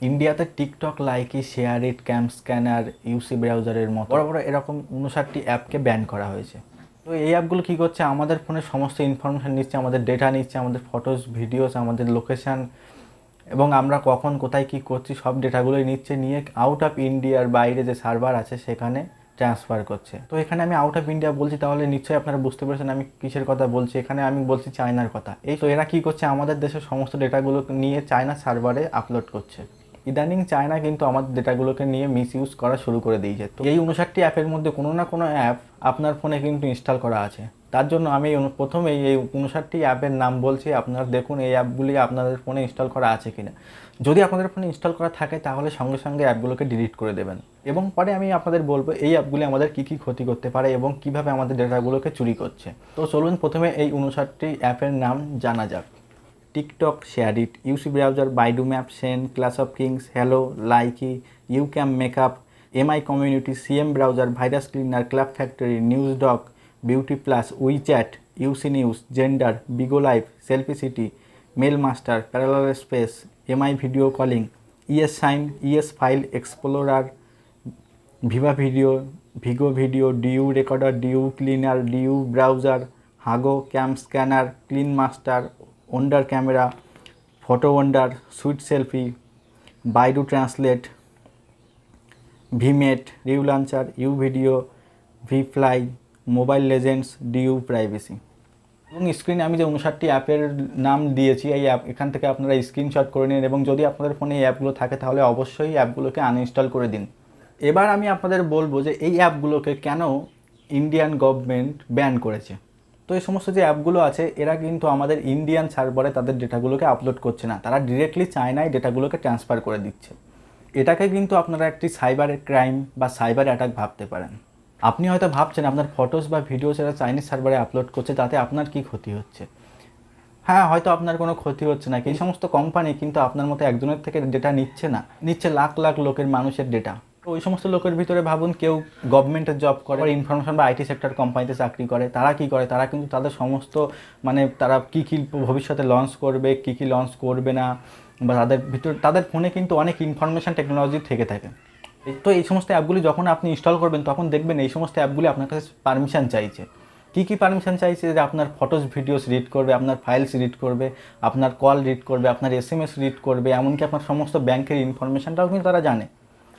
ইন্ডিয়াতে TikTok, Likee, SHAREit, CamScanner, UC ব্রাউজারের মতো বড় বড় এরকম 59টি অ্যাপকে ব্যান করা হয়েছে। তো এই অ্যাপগুলো কী করছে, আমাদের ফোনের সমস্ত ইনফরমেশান নিচ্ছে, আমাদের ডেটা নিচ্ছে, আমাদের ফটোস, ভিডিওস, আমাদের লোকেশান এবং আমরা কখন কোথায় কী করছি সব ডেটাগুলোই নিচ্ছে, নিয়ে আউট অফ ইন্ডিয়ার বাইরে যে সার্ভার আছে সেখানে ট্রান্সফার করছে। তো এখানে আমি আউট অফ ইন্ডিয়া বলছি, তাহলে নিশ্চয়ই আপনারা বুঝতে পেরেছেন আমি কিসের কথা বলছি। এখানে আমি বলছি চায়নার কথা। এই তো এরা কী করছে, আমাদের দেশের সমস্ত ডেটাগুলো নিয়ে চায়না সার্ভারে আপলোড করছে। ইদানিং চায়না কিন্তু আমাদের ডেটাগুলোকে নিয়ে মিস ইউজ করা শুরু করে দিয়েছে। তো এই 59টি অ্যাপের মধ্যে কোনো না কোনো অ্যাপ আপনার ফোনে কিন্তু ইনস্টল করা আছে। তার জন্য আমি প্রথমেই এই 59টি অ্যাপের নাম বলছি, আপনারা দেখুন এই অ্যাপগুলি আপনাদের ফোনে ইনস্টল করা আছে কিনা। যদি আপনাদের ফোনে ইনস্টল করা থাকে তাহলে সঙ্গে সঙ্গে অ্যাপগুলোকে ডিলিট করে দেবেন, এবং পরে আমি আপনাদের বলবো এই অ্যাপগুলি আমাদের কী কী ক্ষতি করতে পারে এবং কীভাবে আমাদের ডেটাগুলোকে চুরি করছে। তো চলুন প্রথমে এই 59টি অ্যাপের নাম জানা যাক। TikTok, SHAREit, UC Browser, Baidu Map, Shein, Clash of Kings, Helo, Likee, YouCam Makeup, Mi Community, CM Browser, Virus Cleaner, Club Factory, NewsDog, BeautyPlus, WeChat, UC News, Xender, Bigo Live, Selfie City, Mail Master, Parallel Space, Mi Video Calling, ES sign, ES File Explorer, Viva Video, Vigo Video, DU Recorder, DU Cleaner, DU Browser, Hago, CamScanner, Clean Master, Wonder Camera, Photo Wonder, sweet selfie, Baidu Translate, VMate, রিউ Launcher, U Video, V Fly, Mobile Legends, DU Privacy. এবং স্ক্রিনে আমি যে 59টি অ্যাপের নাম দিয়েছি, এই app এখান থেকে আপনারা স্ক্রিনশট করে নিন, এবং যদি আপনাদের ফোনে এই অ্যাপগুলো থাকে তাহলে অবশ্যই অ্যাপগুলোকে আনইনস্টল করে দিন। এবার আমি আপনাদের বলবো যে এই অ্যাপগুলোকে কেন ইন্ডিয়ান গভর্নমেন্ট ব্যান করেছে। তো এই সমস্ত যে অ্যাপগুলো আছে এরা কিন্তু আমাদের ইন্ডিয়ান সার্ভারে তাদের ডেটাগুলোকে আপলোড করছে না, তারা ডিরেক্টলি চায়নায় ডেটাগুলোকে ট্রান্সফার করে দিচ্ছে। এটাকে কিন্তু আপনারা একটি সাইবার ক্রাইম বা সাইবার অ্যাটাক ভাবতে পারেন। আপনি হয়তো ভাবছেন আপনার ফটোস বা ভিডিওস এরা চাইনিজ সার্ভারে আপলোড করছে, তাতে আপনার কি ক্ষতি হচ্ছে। হ্যাঁ, হয়তো আপনার কোনো ক্ষতি হচ্ছে না, এই সমস্ত কোম্পানি কিন্তু আপনার মতো একজনের থেকে ডেটা নিচ্ছে না, নিচ্ছে লাখ লাখ লোকের মানুষের ডেটা। তো ওই সমস্ত লোকের ভিতরে ভাবুন কেউ গভর্নমেন্টের জব করে, ইনফরমেশন বা আইটি সেক্টর কোম্পানিতে চাকরি করে, তারা কি করে, তারা কিন্তু তাদের সমস্ত তারা কী কী ভবিষ্যতে লঞ্চ করবে, কী কী লঞ্চ করবে না, বা তাদের ভিতর তাদের ফোনে কিন্তু অনেক ইনফরমেশন টেকনোলজি থেকে থাকে। তো এই সমস্ত অ্যাপগুলি যখন আপনি ইনস্টল করবেন তখন দেখবেন এই সমস্ত অ্যাপগুলি আপনার কাছে পারমিশন চাইছে। কী কী পারমিশন চাইছে, যে আপনার ফটোস ভিডিওস রিড করবে, আপনার ফাইলস রিড করবে, আপনার কল রিড করবে, আপনার এসএমএস রিড করবে, এমনকি আপনার সমস্ত ব্যাংকের ইনফরমেশনটাও কিন্তু তারা জানে।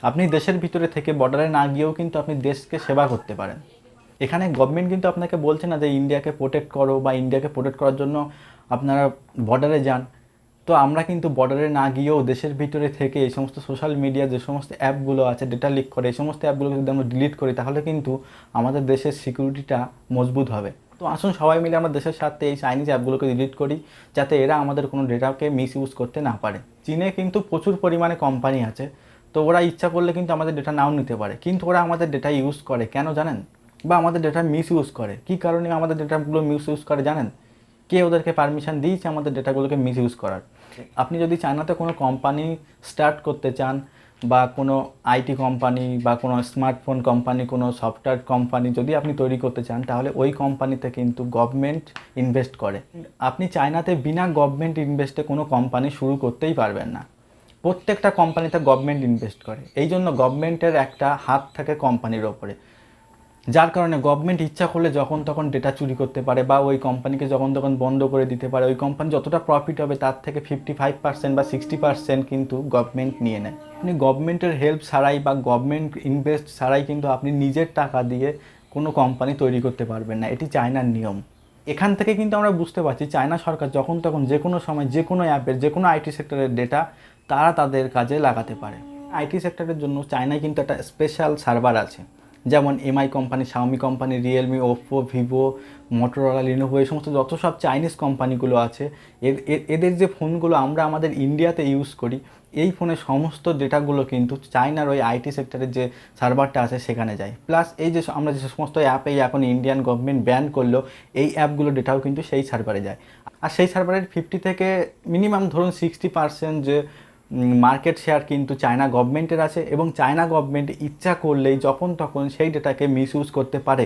আপনি দেশের ভিতরে থেকে বর্ডারে না গিয়েও কিন্তু আপনি দেশকে সেবা করতে পারেন। এখানে গভর্নমেন্ট কিন্তু আপনাকে বলছে না যে ইন্ডিয়াকে প্রোটেক্ট করো বা ইন্ডিয়াকে প্রোটেক্ট করার জন্য আপনারা বর্ডারে যান। তো আমরা কিন্তু বর্ডারে না গিয়েও দেশের ভিতরে থেকে এই সমস্ত সোশ্যাল মিডিয়া যে সমস্ত অ্যাপগুলো আছে ডেটা লিক করে, এই সমস্ত অ্যাপগুলো যদি আমরা ডিলিট করি তাহলে কিন্তু আমাদের দেশের সিকিউরিটিটা মজবুত হবে। তো আসুন সবাই মিলে আমরা দেশের সাথে এই চাইনিজ অ্যাপগুলোকে ডিলিট করি, যাতে এরা আমাদের কোনো ডেটাকে মিস ইউজ করতে না পারে। চীনে কিন্তু প্রচুর পরিমাণে কোম্পানি আছে, তো ওরা ইচ্ছা করলে কিন্তু আমাদের ডেটা নাও নিতে পারে, কিন্তু ওরা আমাদের ডেটা ইউজ করে কেন জানেন, বা আমাদের ডেটা মিস ইউজ করে কী কারণে আমাদের ডেটাগুলো মিস ইউজ করে জানেন? কে ওদেরকে পারমিশন দিয়েছে আমাদের ডেটাগুলোকে মিস ইউজ করার? আপনি যদি চায়নাতে কোনো কোম্পানি স্টার্ট করতে চান, বা কোনো আইটি কোম্পানি বা কোনো স্মার্টফোন কোম্পানি, কোনো সফটওয়্যার কোম্পানি যদি আপনি তৈরি করতে চান, তাহলে ওই কোম্পানিতে কিন্তু গভর্নমেন্ট ইনভেস্ট করে। আপনি চায়নাতে বিনা গভর্নমেন্ট ইনভেস্টে কোনো কোম্পানি শুরু করতেই পারবেন না। প্রত্যেকটা কোম্পানিতে গভর্নমেন্ট ইনভেস্ট করে, এই জন্য গভর্নমেন্টের একটা হাত থাকে কোম্পানির ওপরে, যার কারণে গভর্নমেন্ট ইচ্ছা করলে যখন তখন ডেটা চুরি করতে পারে, বা ওই কোম্পানিকে যখন তখন বন্ধ করে দিতে পারে। ওই কোম্পানি যতটা প্রফিট হবে তার থেকে 55% বা 60% কিন্তু গভর্নমেন্ট নিয়ে নেয়। আপনি গভর্নমেন্টের হেল্প ছাড়াই বা গভর্নমেন্ট ইনভেস্ট ছাড়াই কিন্তু আপনি নিজের টাকা দিয়ে কোনো কোম্পানি তৈরি করতে পারবেন না, এটি চায়নার নিয়ম। এখান থেকে কিন্তু আমরা বুঝতে পারছি চায়না সরকার যখন তখন যে কোনো সময় যে কোনো অ্যাপের, যে কোনো আইটি সেক্টরের ডেটা তারা তাদের কাজে লাগাতে পারে। আইটি সেক্টরের জন্য চায়নায় কিন্তু একটা স্পেশাল সার্ভার আছে, যেমন MI company, Xiaomi company, Realme, Oppo, Vivo, Motorola, Lenovo, এই সমস্ত যত সব চাইনিজ কোম্পানিগুলো আছে, এদের যে ফোনগুলো আমরা আমাদের ইন্ডিয়াতে ইউজ করি, এই ফোনের সমস্ত ডেটাগুলো কিন্তু চায়নার ওই আইটি সেক্টরের যে সার্ভারটা আছে সেখানে যায়। প্লাস এই যে আমরা যে সমস্ত অ্যাপে এখন ইন্ডিয়ান গভর্নমেন্ট ব্যান করলো, এই অ্যাপগুলো ডেটাও কিন্তু সেই সার্ভারে যায়। আর সেই সার্ভারের 50 থেকে মিনিমাম ধরুন 60% যে মার্কেট শেয়ার কিন্তু চায়না গভর্নমেন্টের আছে এবং চায়না গভর্নমেন্ট ইচ্ছা করলেই যখন তখন সেই ডেটাকে মিসইউজ করতে পারে।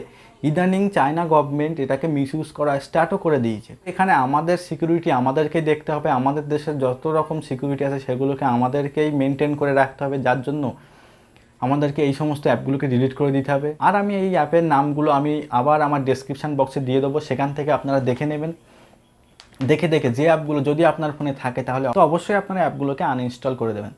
ইদানিং চায়না গভর্নমেন্ট এটাকে মিসইউজ করা স্টার্টও করে দিয়েছে। এখানে আমাদের সিকিউরিটি আমাদেরকেই দেখতে হবে, আমাদের দেশের যত রকম সিকিউরিটি আছে সেগুলোকে আমাদেরকেই মেনটেন করে রাখতে হবে, যার জন্য আমাদেরকে এই সমস্ত অ্যাপগুলোকে ডিলিট করে দিতে হবে। আর আমি এই অ্যাপের নামগুলো আমি আবার আমার ডেসক্রিপশান বক্সে দিয়ে দেবো, সেখান থেকে আপনারা দেখে নেবেন। দেখে যে অ্যাপগুলো যদি আপনার ফোনে থাকে তাহলে তো অবশ্যই আপনারা অ্যাপগুলোকে আনইনস্টল করে দেবেন।